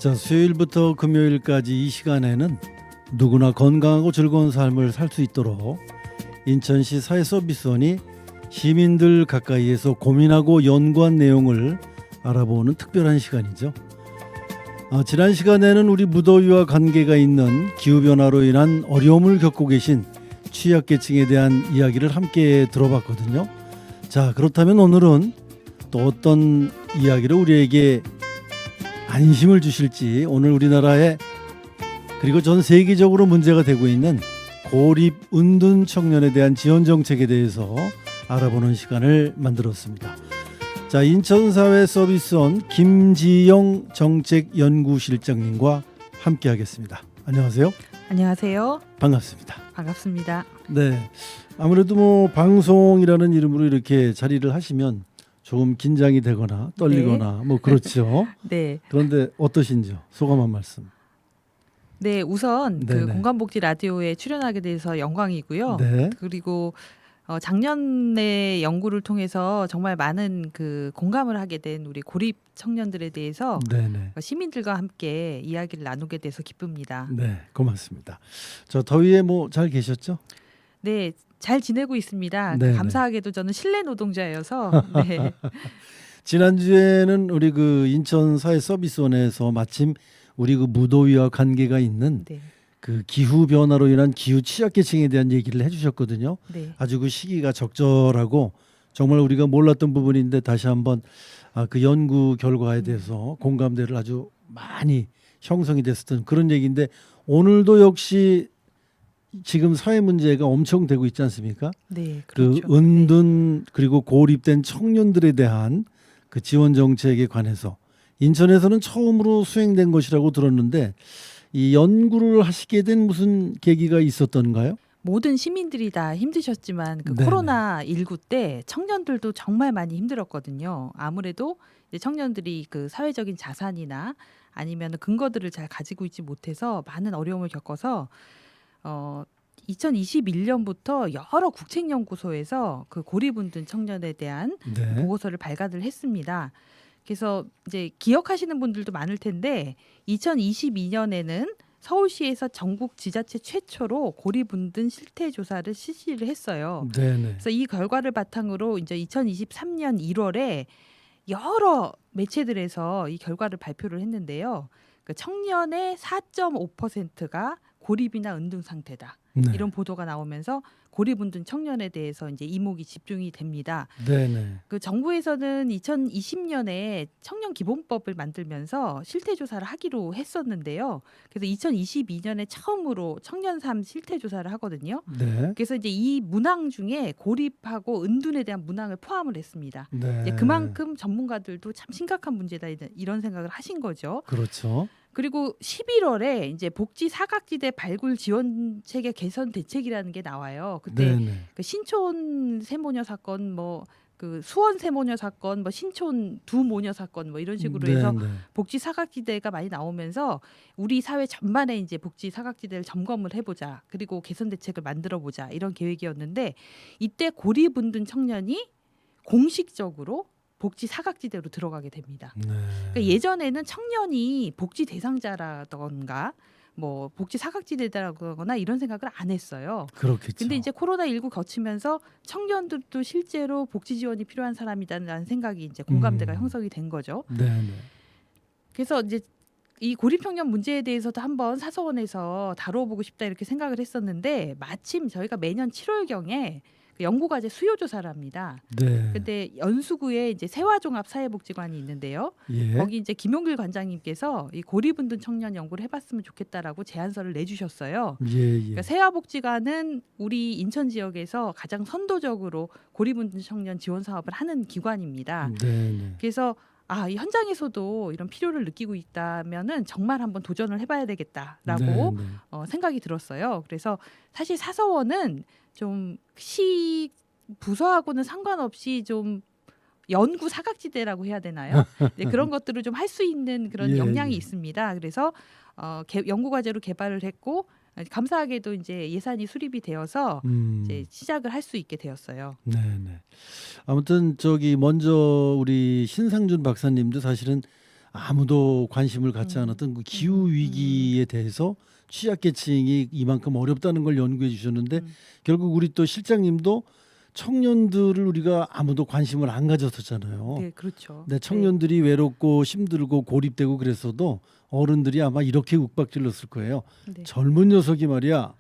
자, 수요일부터 금요일까지 이 시간에는 누구나 건강하고 즐거운 삶을 살 수 있도록 인천시 사회서비스원이 시민들 가까이에서 고민하고 연구한 내용을 알아보는 특별한 시간이죠. 지난 시간에는 우리 무더위와 관계가 있는 기후변화로 인한 어려움을 겪고 계신 취약계층에 대한 이야기를 함께 들어봤거든요. 자, 그렇다면 오늘은 또 어떤 이야기를 우리에게 안심을 주실지, 오늘 우리나라에 그리고 전 세계적으로 문제가 되고 있는 고립 은둔 청년에 대한 지원 정책에 대해서 알아보는 시간을 만들었습니다. 자, 인천사회서비스원 김지영 정책연구실장님과 함께하겠습니다. 안녕하세요. 안녕하세요. 반갑습니다. 반갑습니다. 네, 아무래도 뭐 방송이라는 이름으로 이렇게 자리를 하시면 조금 긴장이 되거나 떨리거나 뭐 그렇죠. 네. 그런데 어떠신지요? 소감 한 말씀. 네, 우선 그 네네. 공감복지 라디오에 출연하게 돼서 영광이고요. 네. 그리고 작년에 연구를 통해서 정말 많은 그 공감을 하게 된 우리 고립 청년들에 대해서 네네. 시민들과 함께 이야기를 나누게 돼서 기쁩니다. 네, 고맙습니다. 저 더위에 뭐 잘 계셨죠? 네, 잘 지내고 있습니다. 네네. 감사하게도 저는 실내 노동자여서 네. 지난주에는 우리 그 인천 사회서비스원에서 마침 우리 그 무더위와 관계가 있는 네. 그 기후 변화로 인한 기후 취약계층에 대한 얘기를 해주셨거든요. 네. 아주 그 시기가 적절하고 정말 우리가 몰랐던 부분인데 다시 한번 그 연구 결과에 대해서 공감대를 아주 많이 형성이 됐었던 그런 얘기인데, 오늘도 역시 지금 사회 문제가 엄청 되고 있지 않습니까? 네, 그 그렇죠. 은둔 그리고 고립된 청년들에 대한 그 지원 정책에 관해서 인천에서는 처음으로 수행된 것이라고 들었는데, 이 연구를 하시게 된 무슨 계기가 있었던가요? 모든 시민들이 다 힘드셨지만 그 네네. 코로나19 때 청년들도 정말 많이 힘들었거든요. 아무래도 이제 청년들이 그 사회적인 자산이나 아니면 근거들을 잘 가지고 있지 못해서 많은 어려움을 겪어서 2021년부터 여러 국책연구소에서 그 고립운둔 청년에 대한 네. 보고서를 발간을 했습니다. 그래서 이제 기억하시는 분들도 많을 텐데 2022년에는 서울시에서 전국 지자체 최초로 고립운둔 실태 조사를 실시를 했어요. 네네. 그래서 이 결과를 바탕으로 이제 2023년 1월에 여러 매체들에서 이 결과를 발표를 했는데요. 그 청년의 4.5%가 고립이나 은둔 상태다. 네. 이런 보도가 나오면서 고립운둔 청년에 대해서 이제 이목이 집중이 됩니다. 네네. 그 정부에서는 2020년에 청년 기본법을 만들면서 실태 조사를 하기로 했었는데요. 그래서 2022년에 처음으로 청년 삶 실태 조사를 하거든요. 네. 그래서 이제 이 문항 중에 고립하고 은둔에 대한 문항을 포함을 했습니다. 네. 이제 그만큼 전문가들도 참 심각한 문제다 이런 생각을 하신 거죠. 그렇죠. 그리고 11월에 이제 복지 사각지대 발굴 지원 체계 개선 대책이라는 게 나와요. 그때 네네. 그 신촌 세모녀 사건, 뭐 그 수원 세모녀 사건, 뭐 신촌 두 모녀 사건, 뭐 이런 식으로 해서 네네. 복지 사각지대가 많이 나오면서 우리 사회 전반에 이제 복지 사각지대를 점검을 해보자, 그리고 개선 대책을 만들어 보자 이런 계획이었는데, 이때 고립운둔 청년이 공식적으로 복지 사각지대로 들어가게 됩니다. 네. 그러니까 예전에는 청년이 복지 대상자라던가 뭐 복지 사각지대라거나 이런 생각을 안 했어요. 그렇겠죠. 근데 이제 코로나19 거치면서 청년들도 실제로 복지 지원이 필요한 사람이다라는 생각이 이제 공감대가 형성이 된 거죠. 네네. 그래서 이제 이 고립 청년 문제에 대해서도 한번 사서원에서 다뤄보고 싶다 이렇게 생각을 했었는데, 마침 저희가 매년 7월경에 그 연구과제 수요 조사를 합니다. 네. 근데 연수구에 이제 세화종합사회복지관이 있는데요. 예. 거기 이제 김용길 관장님께서 이 고립운둔 청년 연구를 해봤으면 좋겠다라고 제안서를 내주셨어요. 예. 그러니까 세화복지관은 우리 인천 지역에서 가장 선도적으로 고립운둔 청년 지원 사업을 하는 기관입니다. 네네. 그래서 이 현장에서도 이런 필요를 느끼고 있다면은 정말 한번 도전을 해봐야 되겠다라고 네네. 생각이 들었어요. 그래서 사실 사서원은 좀 시 부서하고는 상관없이 좀 연구 사각지대라고 해야 되나요? 네, 그런 것들을 좀 할 수 있는 그런 예, 역량이 예. 있습니다. 그래서 연구 과제로 개발을 했고, 감사하게도 이제 예산이 수립이 되어서 이제 시작을 할 수 있게 되었어요. 네네. 아무튼 저기 먼저 우리 신상준 박사님도 사실은 아무도 관심을 갖지 않았던 그 기후 위기에 대해서 취약계층이 이만큼 어렵다는 걸 연구해 주셨는데 결국 우리 또 실장님도 청년들을 우리가 아무도 관심을 안 가졌었잖아요. 네, 그렇죠. 근데 청년들이 외롭고 힘들고 고립되고 그랬어도 어른들이 아마 이렇게 윽박질렀을 거예요. 네. 젊은 녀석이 말이야.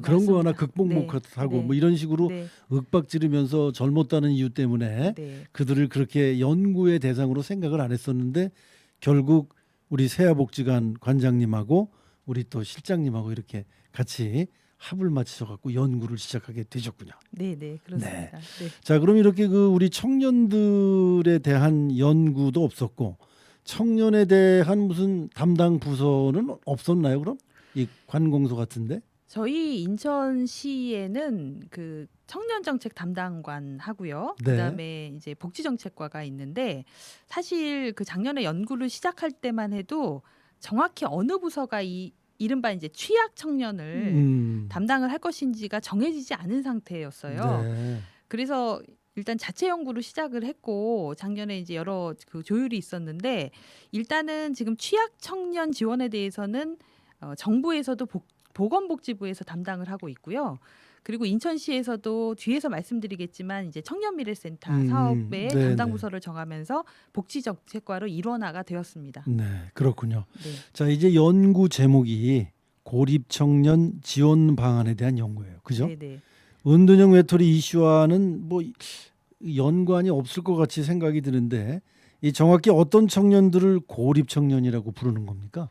그런 거 하나 맞습니다. 극복 네. 못하고 네. 뭐 이런 식으로 네. 윽박지르면서 젊었다는 이유 때문에 네. 그들을 그렇게 연구의 대상으로 생각을 안 했었는데 결국 우리 세아복지관 관장님하고 우리 또 실장님하고 이렇게 같이 합을 맞춰 갖고 연구를 시작하게 되셨군요. 네, 네, 그렇습니다. 네. 자, 그럼 이렇게 그 우리 청년들에 대한 연구도 없었고 청년에 대한 무슨 담당 부서는 없었나요? 그럼 이 관공서 같은데? 저희 인천시에는 그 청년정책 담당관 하고요. 네. 그다음에 이제 복지정책과가 있는데 사실 그 작년에 연구를 시작할 때만 해도 정확히 어느 부서가 이 이른바 이제 취약 청년을 담당을 할 것인지가 정해지지 않은 상태였어요. 네. 그래서 일단 자체 연구를 시작을 했고 작년에 이제 여러 그 조율이 있었는데 일단은 지금 취약 청년 지원에 대해서는 정부에서도 보건복지부에서 담당을 하고 있고요. 그리고 인천시에서도 뒤에서 말씀드리겠지만 이제 청년미래센터 사업의 네, 담당 네. 부서를 정하면서 복지정책과로 일원화가 되었습니다. 네, 그렇군요. 네. 자, 이제 연구 제목이 고립 청년 지원 방안에 대한 연구예요. 그죠? 네, 네. 은둔형 외톨이 이슈와는 뭐 연관이 없을 것 같이 생각이 드는데 이 정확히 어떤 청년들을 고립 청년이라고 부르는 겁니까?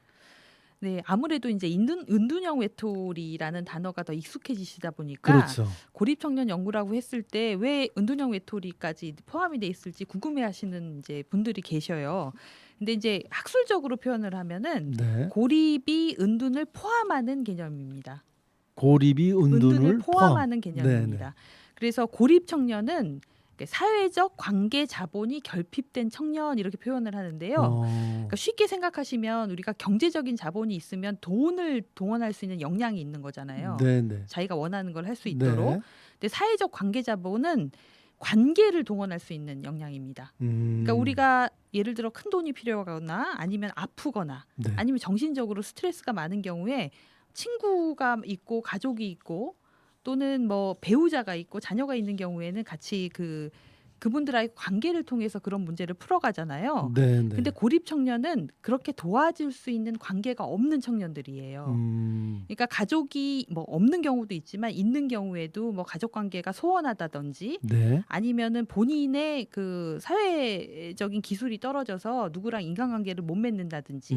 네, 아무래도 이제 은둔형 외톨이라는 단어가 더 익숙해지시다 보니까 그렇죠. 고립 청년 연구라고 했을 때 왜 은둔형 외톨이까지 포함이 돼 있을지 궁금해하시는 이제 분들이 계셔요. 근데 이제 학술적으로 표현을 하면은 네. 고립이 은둔을 포함하는 개념입니다. 고립이 은둔을 포함하는 포함. 개념입니다. 그래서 고립 청년은 사회적 관계 자본이 결핍된 청년 이렇게 표현을 하는데요. 그러니까 쉽게 생각하시면 우리가 경제적인 자본이 있으면 돈을 동원할 수 있는 역량이 있는 거잖아요. 네네. 자기가 원하는 걸 할 수 있도록. 네. 근데 사회적 관계 자본은 관계를 동원할 수 있는 역량입니다. 그러니까 우리가 예를 들어 큰 돈이 필요하거나 아니면 아프거나 네. 아니면 정신적으로 스트레스가 많은 경우에 친구가 있고 가족이 있고 또는 뭐 배우자가 있고 자녀가 있는 경우에는 같이 그분들과의 관계를 통해서 그런 문제를 풀어가잖아요. 네네. 근데 고립 청년은 그렇게 도와줄 수 있는 관계가 없는 청년들이에요. 그러니까 가족이 뭐 없는 경우도 있지만 있는 경우에도 뭐 가족 관계가 소원하다든지 네. 아니면은 본인의 그 사회적인 기술이 떨어져서 누구랑 인간관계를 못 맺는다든지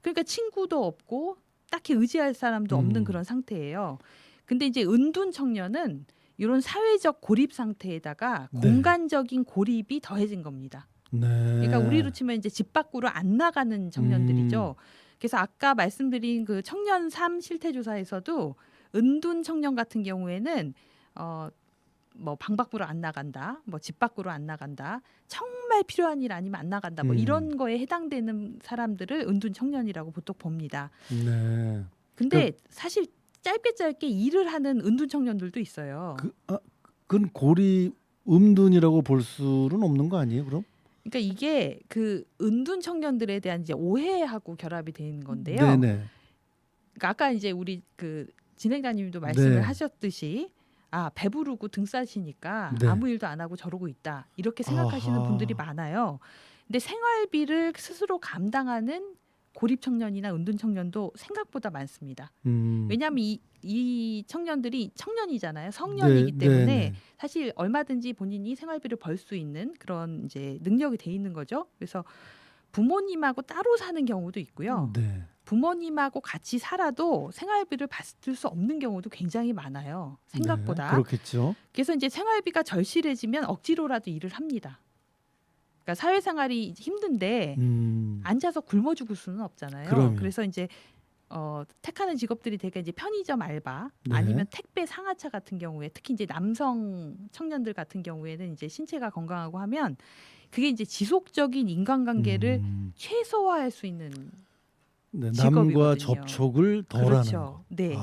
그러니까 친구도 없고 딱히 의지할 사람도 없는 그런 상태예요. 근데 이제 은둔 청년은 이런 사회적 고립 상태에다가 네. 공간적인 고립이 더해진 겁니다. 네. 그러니까 우리로 치면 이제 집 밖으로 안 나가는 청년들이죠. 그래서 아까 말씀드린 그 청년 삶 실태 조사에서도 은둔 청년 같은 경우에는 뭐 방 밖으로 안 나간다, 뭐 집 밖으로 안 나간다, 정말 필요한 일 아니면 안 나간다, 뭐 이런 거에 해당되는 사람들을 은둔 청년이라고 보통 봅니다. 네. 근데 사실 짧게 일을 하는 은둔 청년들도 있어요. 그건 고립 음둔이라고 볼 수는 없는 거 아니에요, 그럼? 그러니까 이게 그 은둔 청년들에 대한 이제 오해하고 결합이 되는 건데요. 네네. 그러니까 아까 이제 우리 그 진행자님도 말씀을 네. 하셨듯이 배부르고 등 싸시니까 네. 아무 일도 안 하고 저러고 있다 이렇게 생각하시는 아하. 분들이 많아요. 근데 생활비를 스스로 감당하는 고립 청년이나 은둔 청년도 생각보다 많습니다. 왜냐하면 이 청년들이 청년이잖아요. 성년이기 네, 때문에 네, 네. 사실 얼마든지 본인이 생활비를 벌 수 있는 그런 이제 능력이 돼 있는 거죠. 그래서 부모님하고 따로 사는 경우도 있고요. 네. 부모님하고 같이 살아도 생활비를 받을 수 없는 경우도 굉장히 많아요. 생각보다. 네, 그렇겠죠. 그래서 이제 생활비가 절실해지면 억지로라도 일을 합니다. 그러니까 사회생활이 힘든데 앉아서 굶어 죽을 수는 없잖아요. 그럼요. 그래서 이제 택하는 직업들이 되게 이제 편의점 알바 네. 아니면 택배 상하차 같은 경우에 특히 이제 남성 청년들 같은 경우에는 이제 신체가 건강하고 하면 그게 이제 지속적인 인간관계를 최소화할 수 있는 네, 직업이거든요. 남과 접촉을 덜하는 그렇죠. 거. 네.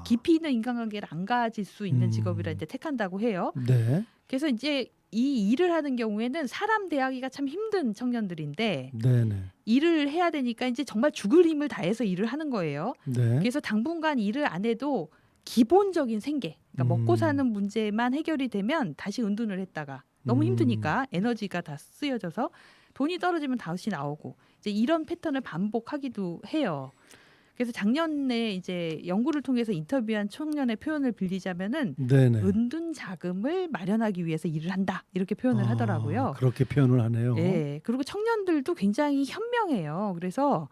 깊이 있는 인간관계를 안 가질 수 있는 직업이라 이제 택한다고 해요. 네. 그래서 이제 이 일을 하는 경우에는 사람 대하기가 참 힘든 청년들인데 네네. 일을 해야 되니까 이제 정말 죽을 힘을 다해서 일을 하는 거예요. 네. 그래서 당분간 일을 안 해도 기본적인 생계, 그러니까 먹고 음. 사는 문제만 해결이 되면 다시 은둔을 했다가 너무 힘드니까 에너지가 다 쓰여져서 돈이 떨어지면 다시 나오고 이제 이런 패턴을 반복하기도 해요. 그래서 작년에 이제 연구를 통해서 인터뷰한 청년의 표현을 빌리자면은 네네. 은둔 자금을 마련하기 위해서 일을 한다 이렇게 표현을 하더라고요. 그렇게 표현을 하네요. 예. 그리고 청년들도 굉장히 현명해요. 그래서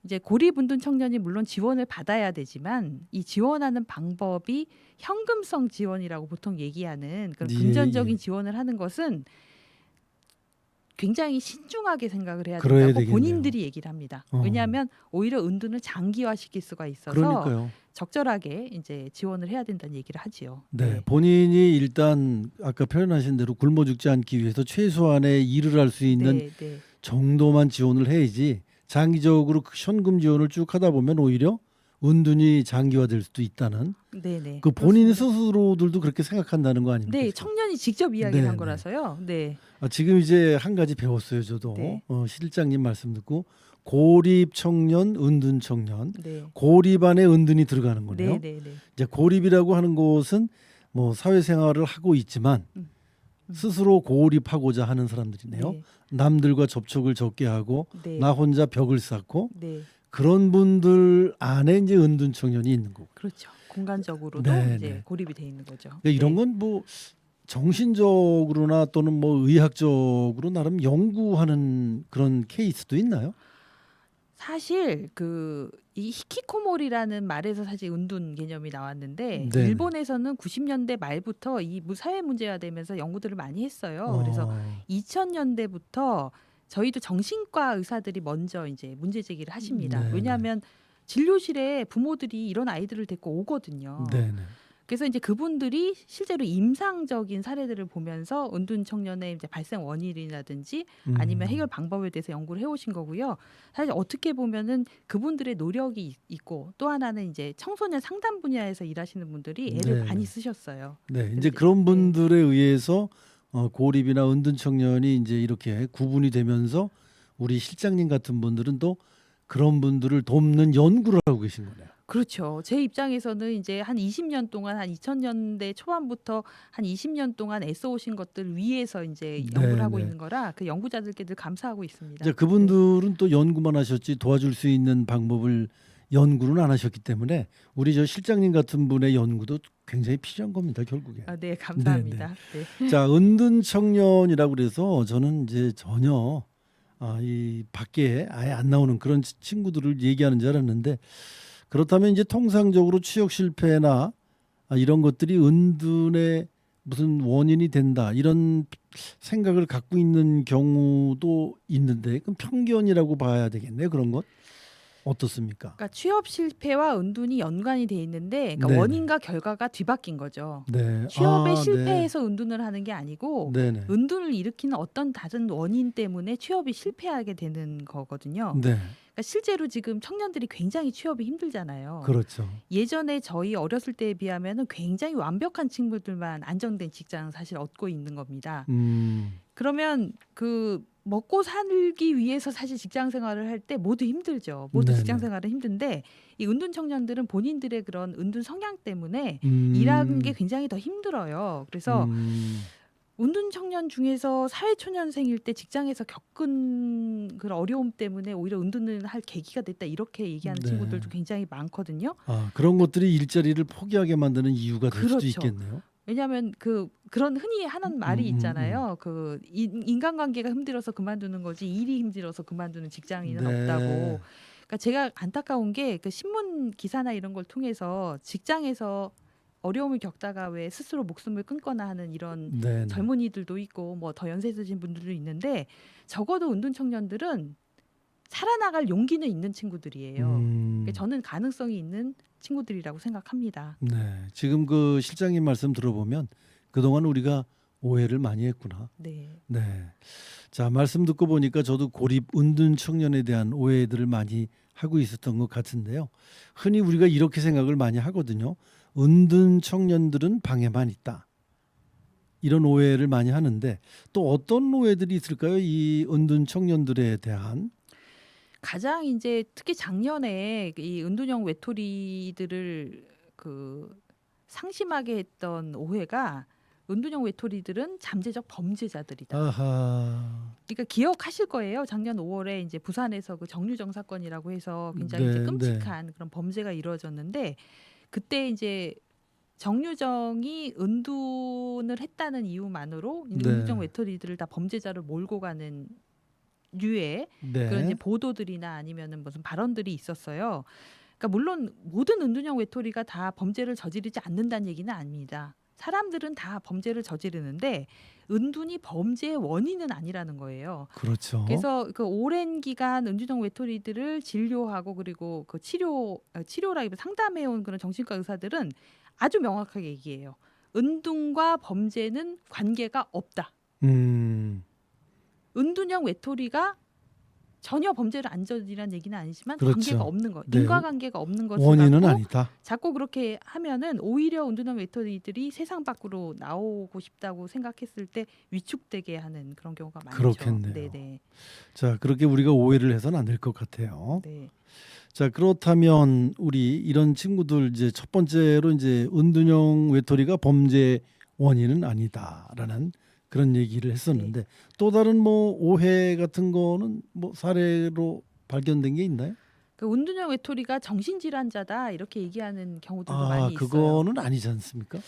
이제 고립은둔 청년이 물론 지원을 받아야 되지만 이 지원하는 방법이 현금성 지원이라고 보통 얘기하는 그런 예, 금전적인 예. 지원을 하는 것은 굉장히 신중하게 생각을 해야 그래야 된다고 되겠네요. 본인들이 얘기를 합니다. 어. 왜냐하면 오히려 은둔을 장기화시킬 수가 있어서 그러니까요. 적절하게 이제 지원을 해야 된다는 얘기를 하지요. 네, 본인이 일단 아까 표현하신 대로 굶어 죽지 않기 위해서 최소한의 일을 할 수 있는 네, 네. 정도만 지원을 해야지 장기적으로 그 현금 지원을 쭉 하다 보면 오히려 은둔이 장기화될 수도 있다는 네네. 그 본인 그렇습니다. 스스로들도 그렇게 생각한다는 거 아닙니까? 네, 지금? 청년이 직접 이야기를 네, 한 네. 거라서요. 네. 지금 이제 한 가지 배웠어요, 저도. 네. 실장님 말씀 듣고 고립 청년, 은둔 청년, 네. 고립 안에 은둔이 들어가는 거네요. 네, 네, 네. 이제 고립이라고 하는 것은 뭐 사회생활을 하고 있지만 스스로 고립하고자 하는 사람들이네요. 네. 남들과 접촉을 적게 하고 네. 나 혼자 벽을 쌓고 네. 그런 분들 안에 이제 은둔 청년이 있는 거고. 그렇죠. 공간적으로도 네, 이제 네. 고립이 돼 있는 거죠. 그러니까 이런 네. 건 뭐 정신적으로나 또는 뭐 의학적으로 나름 연구하는 그런 케이스도 있나요? 사실 그 이 히키코모리라는 말에서 사실 은둔 개념이 나왔는데 네네. 일본에서는 90년대 말부터 이 사회 문제화되면서 연구들을 많이 했어요. 그래서 2000년대부터 저희도 정신과 의사들이 먼저 이제 문제 제기를 하십니다. 네네. 왜냐하면 진료실에 부모들이 이런 아이들을 데리고 오거든요. 네네. 그래서 이제 그분들이 실제로 임상적인 사례들을 보면서 은둔 청년의 이제 발생 원인이라든지 아니면 해결 방법에 대해서 연구를 해오신 거고요. 사실 어떻게 보면은 그분들의 노력이 있고 또 하나는 이제 청소년 상담 분야에서 일하시는 분들이 애를 네. 많이 쓰셨어요. 네, 근데 이제 그런 네. 분들에 의해서 고립이나 은둔 청년이 이제 이렇게 구분이 되면서 우리 실장님 같은 분들은 또 그런 분들을 돕는 연구를 하고 계신 거네요. 그렇죠. 제 입장에서는 이제 한 20년 동안 한 2000년대 초반부터 한 20년 동안 애써 오신 것들 위에서 이제 연구를 하고 네네. 있는 거라 그 연구자들께 늘 감사하고 있습니다. 이제 그분들은 또 연구만 하셨지 도와줄 수 있는 방법을 연구는 안 하셨기 때문에 우리 저 실장님 같은 분의 연구도 굉장히 필요한 겁니다, 결국에. 네, 감사합니다. 네. 자, 은둔 청년이라고 그래서 저는 이제 전혀 이 밖에 아예 안 나오는 그런 친구들을 얘기하는 줄 알았는데 그렇다면 이제 통상적으로 취업 실패나 이런 것들이 은둔의 무슨 원인이 된다 이런 생각을 갖고 있는 경우도 있는데 그럼 편견이라고 봐야 되겠네요. 그런 것 어떻습니까? 그러니까 취업 실패와 은둔이 연관이 돼 있는데 그러니까 네네. 원인과 결과가 뒤바뀐 거죠. 네. 취업에 네. 실패해서 은둔을 하는 게 아니고 네네. 은둔을 일으키는 어떤 다른 원인 때문에 취업이 실패하게 되는 거거든요. 네. 그러니까 실제로 지금 청년들이 굉장히 취업이 힘들잖아요. 그렇죠. 예전에 저희 어렸을 때에 비하면은 굉장히 완벽한 친구들만 안정된 직장 사실 얻고 있는 겁니다. 그러면 그 먹고 살기 위해서 사실 직장 생활을 할 때 모두 힘들죠. 모두 네네. 직장 생활은 힘든데 이 은둔 청년들은 본인들의 그런 은둔 성향 때문에 음. 일하는 게 굉장히 더 힘들어요. 그래서 은둔 청년 중에서 사회초년생일 때 직장에서 겪은 그런 어려움 때문에 오히려 은둔을 할 계기가 됐다 이렇게 얘기하는 네. 친구들도 굉장히 많거든요. 그런 것들이 일자리를 포기하게 만드는 이유가 될 수도 그렇죠. 있겠네요. 왜냐하면 그런 흔히 하는 말이 있잖아요. 그 인간관계가 힘들어서 그만두는 거지 일이 힘들어서 그만두는 직장인은 네. 없다고. 그러니까 제가 안타까운 게 그 신문 기사나 이런 걸 통해서 직장에서 어려움을 겪다가 왜 스스로 목숨을 끊거나 하는 이런 네네. 젊은이들도 있고 뭐 더 연세 드신 분들도 있는데 적어도 은둔 청년들은 살아나갈 용기는 있는 친구들이에요. 그러니까 저는 가능성이 있는 친구들이라고 생각합니다. 네, 지금 그 실장님 말씀 들어보면 그동안 우리가 오해를 많이 했구나. 네. 네. 자, 말씀 듣고 보니까 저도 고립 은둔 청년에 대한 오해들을 많이 하고 있었던 것 같은데요. 흔히 우리가 이렇게 생각을 많이 하거든요. 은둔 청년들은 방에만 있다. 이런 오해를 많이 하는데 또 어떤 오해들이 있을까요? 이 은둔 청년들에 대한. 가장 이제 특히 작년에 이 은둔형 외톨이들을 그 상심하게 했던 오해가 은둔형 외톨이들은 잠재적 범죄자들이다. 아하. 그러니까 기억하실 거예요. 작년 5월에 이제 부산에서 그 정유정 사건이라고 해서 굉장히 이제 네, 끔찍한 그런 범죄가 이루어졌는데 그때 이제 정유정이 은둔을 했다는 이유만으로 네. 은둔형 외톨이들을 다 범죄자로 몰고 가는 류의 그런 이제 네. 보도들이나 아니면은 무슨 발언들이 있었어요. 그러니까 물론 모든 은둔형 외톨이가 다 범죄를 저지르지 않는다는 얘기는 아닙니다. 사람들은 다 범죄를 저지르는데 은둔이 범죄의 원인은 아니라는 거예요. 그렇죠. 그래서 그 오랜 기간 은둔형 외톨이들을 진료하고 그리고 그 치료라기보다 상담해온 그런 정신과 의사들은 아주 명확하게 얘기해요. 은둔과 범죄는 관계가 없다. 음. 은둔형 외톨이가 전혀 범죄를 안 저지르는 얘기는 아니지만 그렇죠. 관계가 없는 거, 네. 인과관계가 없는 것을 원인은 갖고 아니다. 자꾸 그렇게 하면은 오히려 은둔형 외톨이들이 세상 밖으로 나오고 싶다고 생각했을 때 위축되게 하는 그런 경우가 많죠. 그렇겠네요. 네네. 자, 그렇게 우리가 오해를 해서는 안 될 것 같아요. 네. 자, 그렇다면 우리 이런 친구들 이제 첫 번째로 이제 은둔형 외톨이가 범죄 원인은 아니다라는 그런 얘기를 했었는데 또 다른 뭐 오해 같은 거는 뭐 사례로 발견된 게 있나요? 그 은둔형 외톨이가 정신질환자다 이렇게 얘기하는 경우들도 많이 있어요. 그거는 아니지 않습니까?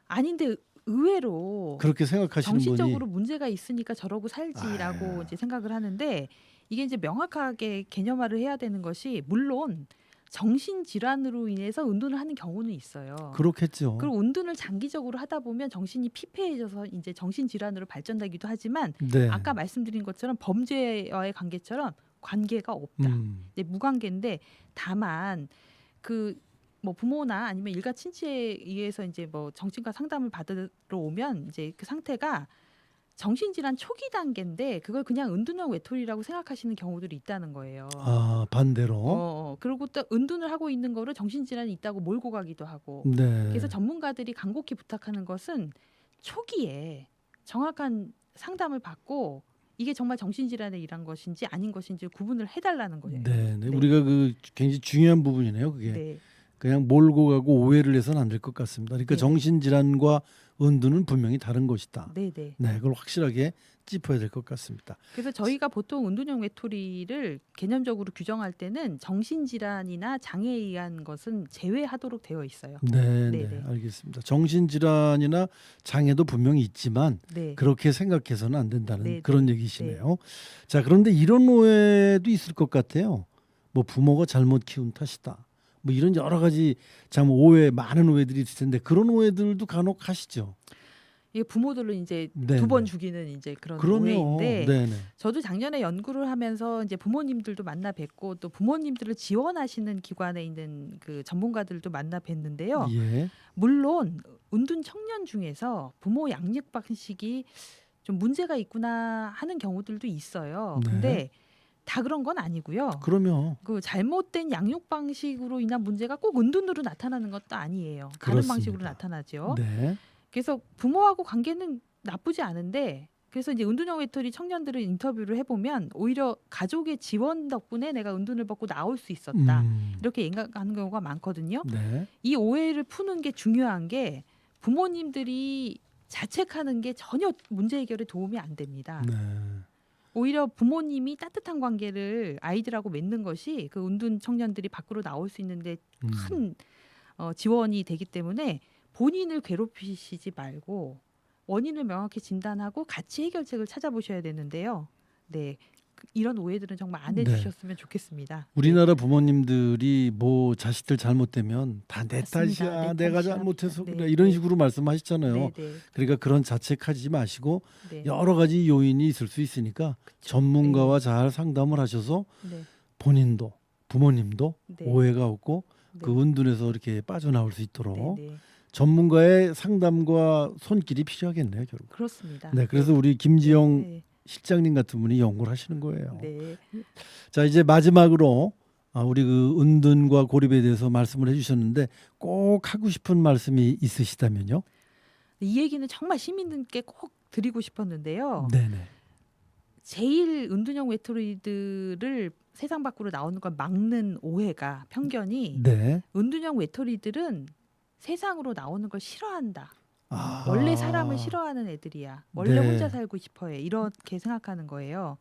아닌데 의외로 그렇게 생각하시는 정신적으로 분이 문제가 있으니까 저러고 살지라고 이제 생각을 하는데 이게 이제 명확하게 개념화를 해야 되는 것이 물론 정신질환으로 인해서 은둔을 하는 경우는 있어요. 그렇겠죠. 그리고 은둔을 장기적으로 하다 보면 정신이 피폐해져서 이제 정신질환으로 발전되기도 하지만 네. 아까 말씀드린 것처럼 범죄와의 관계처럼 관계가 없다. 이제 무관계인데 다만 그 뭐 부모나 아니면 일가 친지에 의해서 이제 뭐 정신과 상담을 받으러 오면 이제 그 상태가 정신질환 초기 단계인데 그걸 그냥 은둔형 외톨이라고 생각하시는 경우들이 있다는 거예요. 반대로. 그리고 또 은둔을 하고 있는 거를 정신질환이 있다고 몰고 가기도 하고. 네. 그래서 전문가들이 간곡히 부탁하는 것은 초기에 정확한 상담을 받고 이게 정말 정신질환에 의한 것인지 아닌 것인지 구분을 해달라는 거예요. 네, 네. 우리가 그 굉장히 중요한 부분이네요. 그게 네. 그냥 몰고 가고 오해를 해서는 안 될 것 같습니다. 그러니까 네. 정신질환과 은둔은 분명히 다른 것이다. 네네. 네, 그걸 확실하게 짚어야 될 것 같습니다. 그래서 저희가 보통 은둔형 외톨이를 개념적으로 규정할 때는 정신질환이나 장애에 의한 것은 제외하도록 되어 있어요. 네, 네네. 알겠습니다. 정신질환이나 장애도 분명히 있지만 네. 그렇게 생각해서는 안 된다는 네, 그런 네, 얘기시네요. 자, 그런데 이런 오해도 있을 것 같아요. 뭐 부모가 잘못 키운 탓이다. 뭐 이런 여러 가지 참 많은 오해들이 있을 텐데 그런 오해들도 간혹 하시죠. 이게 부모들을 이제 네, 두 번 네. 죽이는 이제 그런 그럼요. 오해인데 네네. 저도 작년에 연구를 하면서 이제 부모님들도 만나 뵙고 또 부모님들을 지원하시는 기관에 있는 그 전문가들도 만나 뵀는데요. 예. 물론 은둔 청년 중에서 부모 양육 방식이 좀 문제가 있구나 하는 경우들도 있어요. 네. 근데 다 그런 건 아니고요. 그러면 그 잘못된 양육 방식으로 인한 문제가 꼭 은둔으로 나타나는 것도 아니에요. 다른 그렇습니다. 방식으로 나타나죠. 네. 그래서 부모하고 관계는 나쁘지 않은데 그래서 이제 은둔형 외톨이 청년들을 인터뷰를 해보면 오히려 가족의 지원 덕분에 내가 은둔을 벗고 나올 수 있었다. 이렇게 얘기하는 경우가 많거든요. 네. 이 오해를 푸는 게 중요한 게 부모님들이 자책하는 게 전혀 문제 해결에 도움이 안 됩니다. 네. 오히려 부모님이 따뜻한 관계를 아이들하고 맺는 것이 그 은둔 청년들이 밖으로 나올 수 있는데 큰 지원이 되기 때문에 본인을 괴롭히시지 말고 원인을 명확히 진단하고 같이 해결책을 찾아보셔야 되는데요. 네, 이런 오해들은 정말 안 네. 해주셨으면 좋겠습니다. 우리나라 부모님들이 뭐 자식들 잘못되면 다 내 맞습니다. 탓이야, 내 내가 탓이야. 잘못해서 네, 그래 이런 네. 식으로 말씀하시잖아요. 네, 네, 그러니까 그런 자책하지 마시고 네. 여러 가지 요인이 있을 수 있으니까 그쵸. 전문가와 잘 상담을 하셔서 네, 본인도 부모님도 네. 오해가 없고 네. 그 은둔에서 이렇게 빠져나올 수 있도록 네, 네. 전문가의 상담과 손길이 필요하겠네요, 결국. 그렇습니다. 네, 그래서 우리 김지영 네, 실장님 같은 분이 연구를 하시는 거예요. 네. 자, 이제 마지막으로 우리 그 은둔과 고립에 대해서 말씀을 해주셨는데 꼭 하고 싶은 말씀이 있으시다면요? 이 얘기는 정말 시민들께 꼭 드리고 싶었는데요. 네네. 제일 은둔형 외톨이들을 세상 밖으로 나오는 걸 막는 오해가 편견이 네. 은둔형 외톨이들은 세상으로 나오는 걸 싫어한다. 아. 원래 사람을 싫어하는 애들이야. 원래 네. 혼자 살고 싶어해. 이렇게 생각하는 거예요.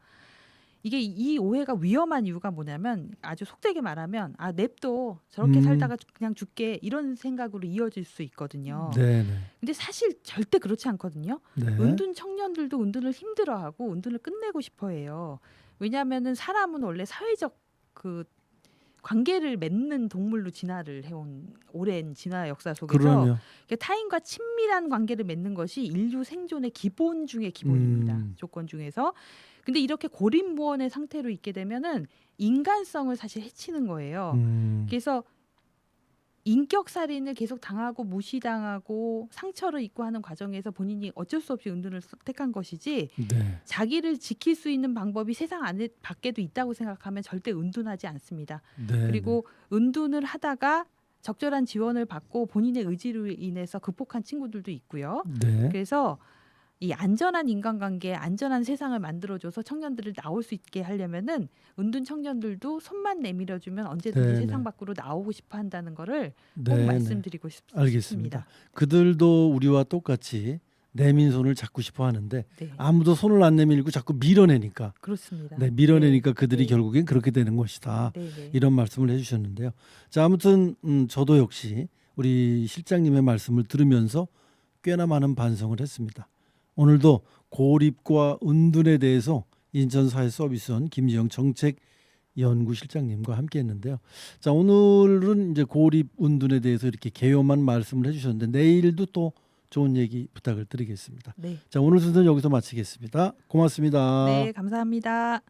이게 이 오해가 위험한 이유가 뭐냐면 아주 속되게 말하면 아 냅둬 저렇게 살다가 그냥 죽게 이런 생각으로 이어질 수 있거든요. 네, 네. 근데 사실 절대 그렇지 않거든요. 네. 은둔 청년들도 은둔을 힘들어하고 은둔을 끝내고 싶어해요. 왜냐하면은 사람은 원래 사회적 그 관계를 맺는 동물로 진화를 해온 오랜 진화 역사 속에서 그러네요. 타인과 친밀한 관계를 맺는 것이 인류 생존의 기본 중의 기본입니다. 조건 중에서. 근데 이렇게 고립무원의 상태로 있게 되면은 인간성을 사실 해치는 거예요. 그래서 인격 살인을 계속 당하고 무시당하고 상처를 입고 하는 과정에서 본인이 어쩔 수 없이 은둔을 선택한 것이지 네. 자기를 지킬 수 있는 방법이 세상 안에 밖에도 있다고 생각하면 절대 은둔하지 않습니다. 네. 그리고 은둔을 하다가 적절한 지원을 받고 본인의 의지로 인해서 극복한 친구들도 있고요. 네. 그래서 이 안전한 인간관계, 안전한 세상을 만들어줘서 청년들을 나올 수 있게 하려면은 은둔 청년들도 손만 내밀어주면 언제든지 네, 세상 네. 밖으로 나오고 싶어한다는 거를 꼭 네, 네. 말씀드리고 알겠습니다. 싶습니다. 그들도 우리와 똑같이 내민 손을 잡고 싶어 하는데 네, 아무도 손을 안 내밀고 자꾸 밀어내니까 그렇습니다. 네, 밀어내니까 그들이 네. 결국엔 그렇게 되는 것이다. 네, 네. 이런 말씀을 해주셨는데요. 자, 아무튼 저도 역시 우리 실장님의 말씀을 들으면서 꽤나 많은 반성을 했습니다. 오늘도 고립과 은둔에 대해서 인천사회서비스원 김지영 정책연구실장님과 함께했는데요. 자, 오늘은 이제 고립 은둔에 대해서 이렇게 개요만 말씀을 해주셨는데 내일도 또 좋은 얘기 부탁을 드리겠습니다. 네, 자, 오늘 순서는 여기서 마치겠습니다. 고맙습니다. 네, 감사합니다.